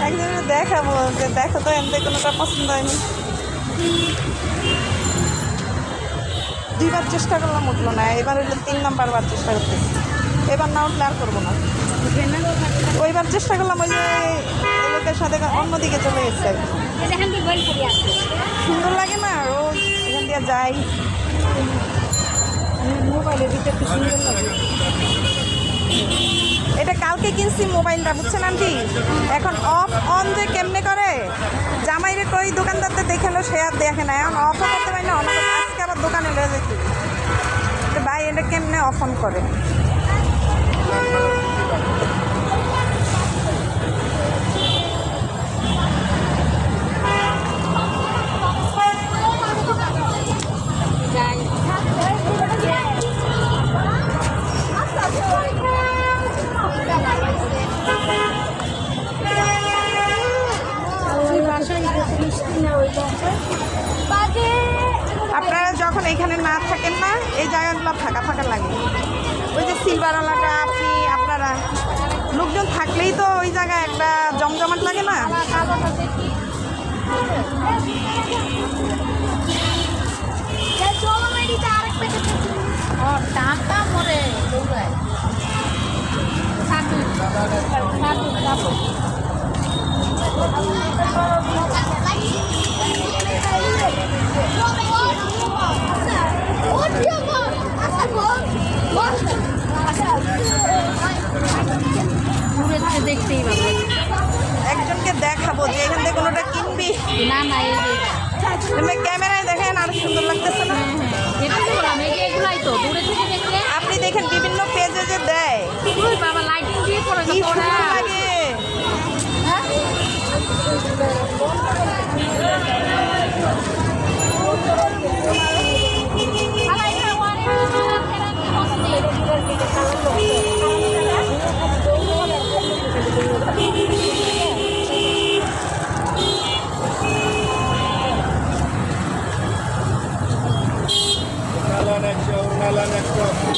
একদিন দেখাবো যে দেখো তো এমনি কোনোটা পছন্দ হয়নি। দুইবার চেষ্টা করলাম, উঠলো না। এবার হলো 3 নাম্বার বার চেষ্টা করতেছি। এবার না উঠলে আর করবো না। ওইবার চেষ্টা করলাম, ওই যে লোকের সাথে অন্যদিকে চলে গেছে। সুন্দর লাগে না, রোজ এখান দিয়ে যাই। মোবাইলের ভিতরে কি সুন্দর লাগে। এটা কালকে কিনছি মোবাইলটা, বুঝছেন আন্টি? এখন অফ অন যে কেমনে করে, জামাইরে কই দোকানদারতে দেখালো, সে আর দেখে না। এখন অফও করতে পারি না, অন আজকে আবার দোকানে লয়ে দেখি তো ভাই এটা কেমনে অফ অন করে। আপনারা যখন এখানে না থাকেন না, এই জায়গাগুলো ফাঁকা ফাঁকা লাগে। ওই যে সিলভারওয়ালাটা আপনারা লোকজন থাকলেই তো ওই জায়গায় একটা জমজমাট লাগে না। দেখতেই পাবো, একজনকে দেখাবো যে এখান থেকে কোনোটা কিনবি না না তুমি ক্যামেরায় দেখেন, আর সুন্দর লাগতেছে না? এগুলাই তো দূরে থেকে দেখলে আপনি দেখেন বিভিন্ন পেজে যে দেয়, বাবা লাইটিং দিয়ে পড়ে কি সুন্দর লাগে। Unalan extra.